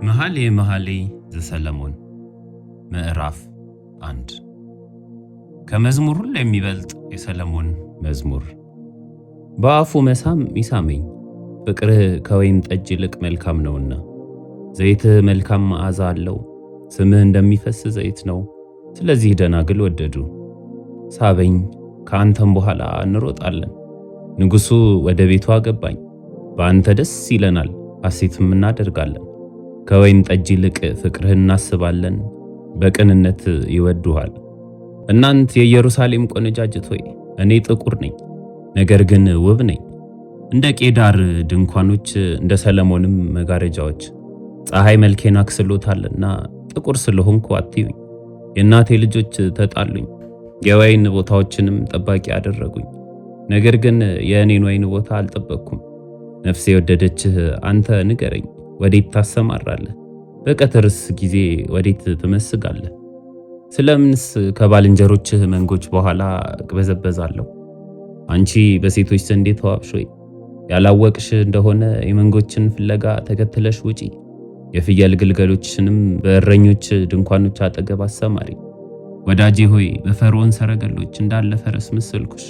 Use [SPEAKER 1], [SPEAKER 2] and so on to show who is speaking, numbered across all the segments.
[SPEAKER 1] መኃልየ ዘሰሎሞን ምዕራፍ 1 ከመዝሙር ሁሉ የሚበልጥ የሰሎሞን መዝሙር። በአፉ መሳም ይሳመኝ፣ ፍቅርህ ከወይን ጠጅ ይልቅ መልካም ነውና። ዘይትህ መልካም መዓዛ አለው፣ ስምህ እንደሚፈስ ዘይት ነው። ስለዚህ ደናግል ወደዱ። ሳበኝ፣ ከአንተም በኋላ እንሮጣለን። ንጉሡ ወደ ቤቱ አገባኝ። በአንተ ደስ ይለናል፣ ሐሴትም እናደርጋለን። ከወይን ጠጅ ይልቅ ፍቅርህን እናስባለን፣ በቅንነት ይወዱሃል። እናንት የኢየሩሳሌም ቆነጃጅት ሆይ፣ እኔ ጥቁር ነኝ፣ ነገር ግን ውብ ነኝ። እንደ ቄዳር ድንኳኖች እንደ ሰሎሞንም መጋረጃዎች። ፀሐይ መልኬን አክስሎታልና ጥቁር ስለሆንኩ አትዩኝ። የእናቴ ልጆች ተጣሉኝ፣ የወይን ቦታዎችንም ጠባቂ አደረጉኝ። ነገር ግን የእኔን ወይን ቦታ አልጠበቅኩም። ነፍሴ የወደደችህ አንተ ንገረኝ፣ ወዴት ታሰማራለህ? በቀትርስ ጊዜ ወዴት ትመስጋለህ? ስለምንስ ከባልንጀሮችህ መንጎች በኋላ እቅበዘበዛለሁ? አንቺ በሴቶች ዘንድ የተዋብሽ ሆይ፣ ያላወቅሽ እንደሆነ የመንጎችን ፍለጋ ተከትለሽ ውጪ። የፍየል ግልገሎችንም በእረኞች ድንኳኖች አጠገብ አሰማሪ። ወዳጄ ሆይ፣ በፈርዖን ሰረገሎች እንዳለ ፈረስ መሰልኩሽ።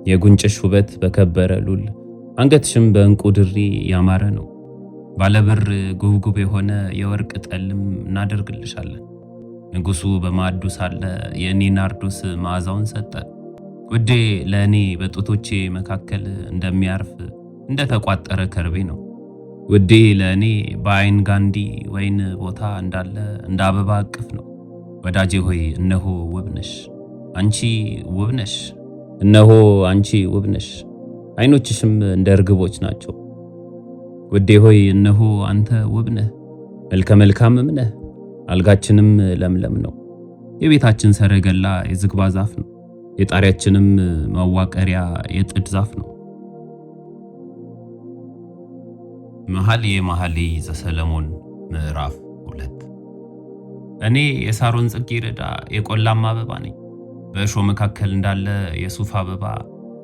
[SPEAKER 1] የጉንጭሽ ውበት በከበረ ሉል፣ አንገትሽም በዕንቁ ድሪ ያማረ ነው። ባለብር ጉብጉብ የሆነ የወርቅ ጠልም እናደርግልሻለን። ንጉሡ በማዕዱ ሳለ የእኔ ናርዶስ መዓዛውን ሰጠ። ውዴ ለእኔ በጡቶቼ መካከል እንደሚያርፍ እንደ ተቋጠረ ከርቤ ነው። ውዴ ለእኔ በአይን ጋንዲ ወይን ቦታ እንዳለ እንደ አበባ እቅፍ ነው። ወዳጄ ሆይ እነሆ ውብ ነሽ፣ አንቺ ውብ ነሽ። እነሆ አንቺ ውብ ነሽ፣ አይኖችሽም እንደ ርግቦች ናቸው። ውዴ ሆይ እነሆ አንተ ውብ ነህ፣ መልከ መልካምም ነህ። አልጋችንም ለምለም ነው። የቤታችን ሰረገላ የዝግባ ዛፍ ነው፣ የጣሪያችንም ማዋቀሪያ የጥድ ዛፍ ነው። መኃልየ ዘሰሎሞን ምዕራፍ 2 እኔ የሳሮን ጽጌረዳ የቆላማ አበባ ነኝ። በእሾህ መካከል እንዳለ የሱፍ አበባ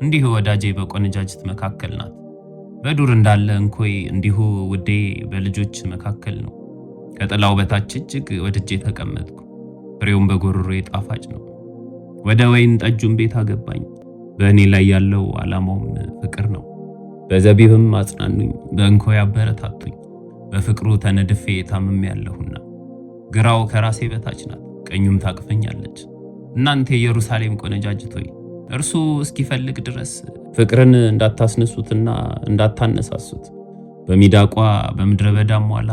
[SPEAKER 1] እንዲሁ ወዳጄ በቆነጃጅት መካከል ናት። በዱር እንዳለ እንኮይ እንዲሁ ውዴ በልጆች መካከል ነው። ከጥላው በታች እጅግ ወድጄ ተቀመጥኩ፣ ፍሬውም በጉሮሮዬ ጣፋጭ ነው። ወደ ወይን ጠጁም ቤት አገባኝ። በእኔ ላይ ያለው ዓላማውም ፍቅር ነው። በዘቢብም አጽናኑኝ፣ በእንኮይ አበረታቱኝ። በፍቅሩ ተነድፌ ታምሜያለሁና። ግራው ከራሴ በታች ናት፣ ቀኙም ታቅፈኛለች። እናንተ የኢየሩሳሌም ቆነጃጅት ሆይ፣ እርሱ እስኪፈልግ ድረስ ፍቅርን እንዳታስነሱትና እንዳታነሳሱት በሚዳቋ በምድረ በዳም ኋላ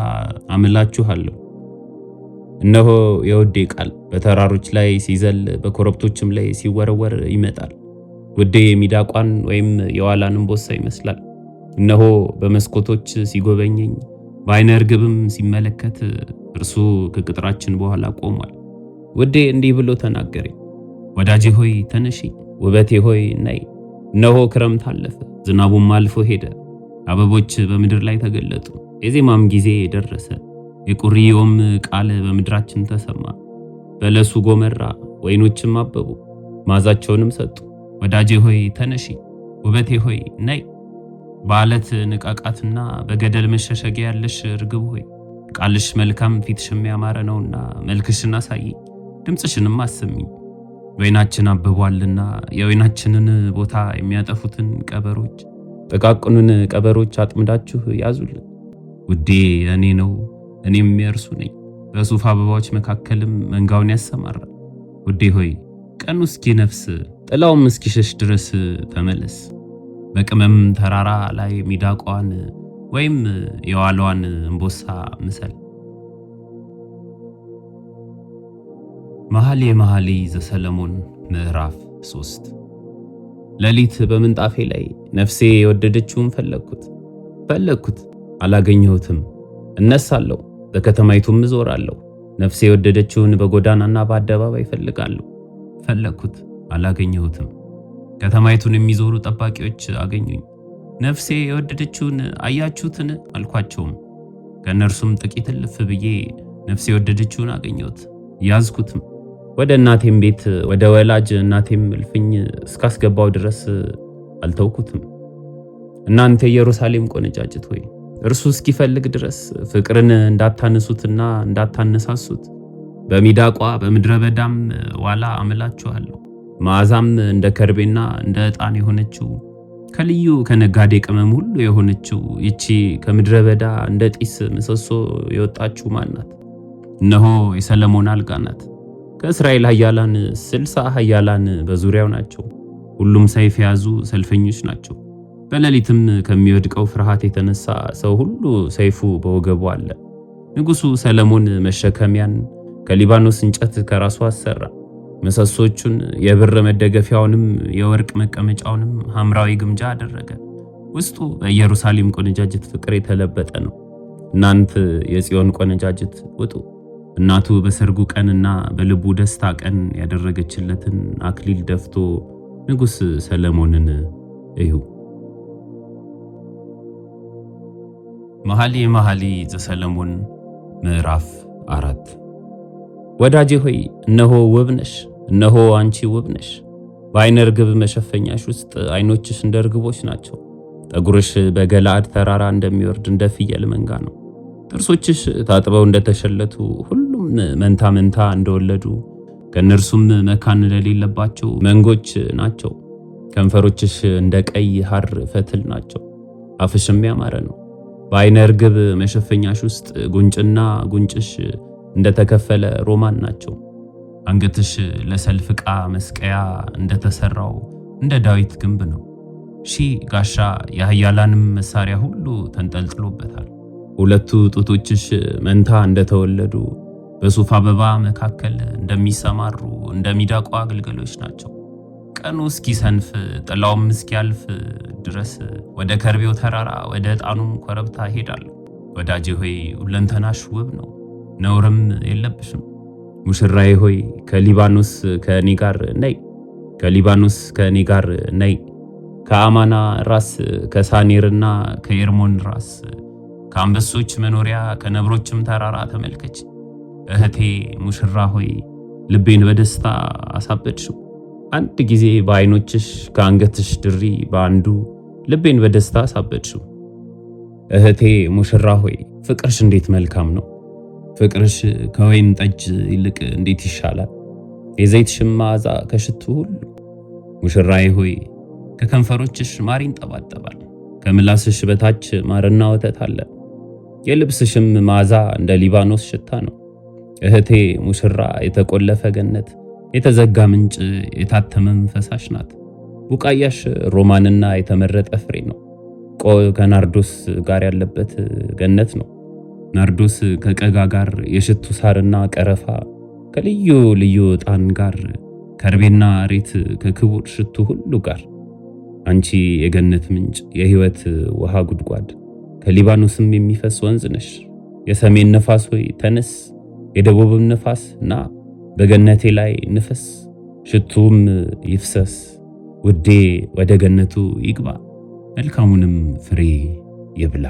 [SPEAKER 1] አምላችኋለሁ። እነሆ የውዴ ቃል በተራሮች ላይ ሲዘል በኮረብቶችም ላይ ሲወረወር ይመጣል። ውዴ ሚዳቋን ወይም የዋላን እምቦሳ ይመስላል። እነሆ በመስኮቶች ሲጎበኘኝ በዓይነ ርግብም ሲመለከት እርሱ ከቅጥራችን በኋላ ቆሟል። ውዴ እንዲህ ብሎ ተናገረኝ፣ ወዳጄ ሆይ ተነሺ፣ ውበቴ ሆይ ነይ። እነሆ ክረምት አለፈ፣ ዝናቡም አልፎ ሄደ። አበቦች በምድር ላይ ተገለጡ፣ የዜማም ጊዜ ደረሰ። የቁርዮም ቃል በምድራችን ተሰማ። በለሱ ጎመራ፣ ወይኖችም አበቡ፣ ማዛቸውንም ሰጡ። ወዳጄ ሆይ ተነሺ፣ ውበቴ ሆይ ነይ። በዓለት ንቃቃትና በገደል መሸሸጊያ ያለሽ ርግብ ሆይ፣ ቃልሽ መልካም ፊትሽም ያማረ ነውና መልክሽን አሳይኝ፣ ድምፅሽንም አሰሚኝ። ወይናችን አብቧልና የወይናችንን ቦታ የሚያጠፉትን ቀበሮች፣ ጥቃቅኑን ቀበሮች አጥምዳችሁ ያዙልን። ውዴ የእኔ ነው፣ እኔም የእርሱ ነኝ። በሱፍ አበባዎች መካከልም መንጋውን ያሰማራል። ውዴ ሆይ ቀኑ እስኪነፍስ ጥላውም እስኪሸሽ ድረስ ተመለስ። በቅመም ተራራ ላይ ሚዳቋን ወይም የዋላዋን እምቦሳ ምሰል። መኃልየ ዘሰሎሞን ምዕራፍ 3 ሌሊት በምንጣፌ ላይ ነፍሴ የወደደችውን ፈለግኩት፣ አላገኘሁትም። እነሳለሁ፣ በከተማይቱም እዞራለሁ። ነፍሴ የወደደችውን በጎዳናና በአደባባይ ፈለግኩት፣ አላገኘሁትም። ከተማይቱን የሚዞሩ ጠባቂዎች አገኙኝ። ነፍሴ የወደደችውን አያችሁትን አልኳቸውም። ከእነርሱም ጥቂት እልፍ ብዬ ነፍሴ የወደደችውን አገኘሁት፣ ያዝኩትም። ወደ እናቴም ቤት ወደ ወላጅ እናቴም እልፍኝ እስካስገባው ድረስ አልተውኩትም። እናንተ የኢየሩሳሌም ቆነጃጅት ሆይ፣ እርሱ እስኪፈልግ ድረስ ፍቅርን እንዳታነሱትና እንዳታነሳሱት በሚዳቋ በምድረ በዳም ዋላ አምላችኋለሁ። መዓዛም እንደ ከርቤና እንደ ዕጣን የሆነችው ከልዩ ከነጋዴ ቅመም ሁሉ የሆነችው ይቺ ከምድረ በዳ እንደ ጢስ ምሰሶ የወጣችው ማን ናት? እነሆ የሰለሞን አልጋ ናት። ከእስራኤል ኃያላን 60 ኃያላን በዙሪያው ናቸው። ሁሉም ሰይፍ የያዙ ሰልፈኞች ናቸው። በሌሊትም ከሚወድቀው ፍርሃት የተነሳ ሰው ሁሉ ሰይፉ በወገቡ አለ። ንጉሡ ሰለሞን መሸከሚያን ከሊባኖስ እንጨት ከራሱ አሰራ። ምሰሶቹን የብር መደገፊያውንም የወርቅ መቀመጫውንም ሐምራዊ ግምጃ አደረገ። ውስጡ በኢየሩሳሌም ቆነጃጅት ፍቅር የተለበጠ ነው። እናንተ የጽዮን ቆነጃጅት ውጡ። እናቱ በሰርጉ ቀንና በልቡ ደስታ ቀን ያደረገችለትን አክሊል ደፍቶ ንጉሥ ሰለሞንን እዩ። መኃልየ መኃልይ ዘሰሎሞን ምዕራፍ 4 ወዳጄ ሆይ እነሆ ውብ ነሽ፣ እነሆ አንቺ ውብ ነሽ። በዓይነ ርግብ መሸፈኛሽ ውስጥ ዓይኖችሽ እንደ ርግቦች ናቸው። ጠጉርሽ በገላአድ ተራራ እንደሚወርድ እንደ ፍየል መንጋ ነው። ጥርሶችሽ ታጥበው እንደተሸለቱ ሁሉም መንታ መንታ እንደወለዱ ከእነርሱም መካን እንደሌለባቸው መንጎች ናቸው። ከንፈሮችሽ እንደ ቀይ ሐር ፈትል ናቸው። አፍሽም ያማረ ነው። በዓይነ ርግብ መሸፈኛሽ ውስጥ ጉንጭና ጉንጭሽ እንደተከፈለ ሮማን ናቸው። አንገትሽ ለሰልፍ ዕቃ መስቀያ እንደተሰራው እንደ ዳዊት ግንብ ነው። ሺህ ጋሻ የኃያላንም መሳሪያ ሁሉ ተንጠልጥሎበታል። ሁለቱ ጡቶችሽ መንታ እንደተወለዱ በሱፍ አበባ መካከል እንደሚሰማሩ እንደ ሚዳቋ ግልገሎች ናቸው። ቀኑ እስኪሰንፍ ጥላውም እስኪያልፍ ድረስ ወደ ከርቤው ተራራ ወደ ዕጣኑም ኮረብታ ሄዳለሁ። ወዳጄ ሆይ ሁለንተናሽ ውብ ነው፣ ነውርም የለብሽም። ሙሽራዬ ሆይ ከሊባኖስ ከእኔ ጋር ነይ፣ ከሊባኖስ ከእኔ ጋር ነይ። ከአማና ራስ ከሳኔርና ከኤርሞን ራስ ከአንበሶች መኖሪያ ከነብሮችም ተራራ ተመልከች። እህቴ ሙሽራ ሆይ ልቤን በደስታ አሳበድሽው። አንድ ጊዜ በዓይኖችሽ ከአንገትሽ ድሪ በአንዱ ልቤን በደስታ አሳበድሽው። እህቴ ሙሽራ ሆይ ፍቅርሽ እንዴት መልካም ነው! ፍቅርሽ ከወይን ጠጅ ይልቅ እንዴት ይሻላል! የዘይትሽም መዓዛ ከሽቱ ሁሉ። ሙሽራዬ ሆይ ከከንፈሮችሽ ማር ይንጠባጠባል፣ ከምላስሽ በታች ማርና ወተት አለ። የልብስሽም መዓዛ እንደ ሊባኖስ ሽታ ነው። እህቴ ሙሽራ የተቆለፈ ገነት፣ የተዘጋ ምንጭ፣ የታተመም ፈሳሽ ናት። ቡቃያሽ ሮማንና የተመረጠ ፍሬ ነው። ቆዕ ከናርዶስ ጋር ያለበት ገነት ነው። ናርዶስ ከቀጋ ጋር፣ የሽቱ ሳርና ቀረፋ ከልዩ ልዩ ዕጣን ጋር፣ ከርቤና ሬት ከክቡር ሽቱ ሁሉ ጋር። አንቺ የገነት ምንጭ፣ የሕይወት ውሃ ጉድጓድ፣ ከሊባኖስም የሚፈስ ወንዝ ነሽ። የሰሜን ነፋስ ሆይ ተነስ፣ የደቡብም ነፋስ ና፣ በገነቴ ላይ ንፈስ፣ ሽቱም ይፍሰስ። ውዴ ወደ ገነቱ ይግባ፣ መልካሙንም ፍሬ ይብላ።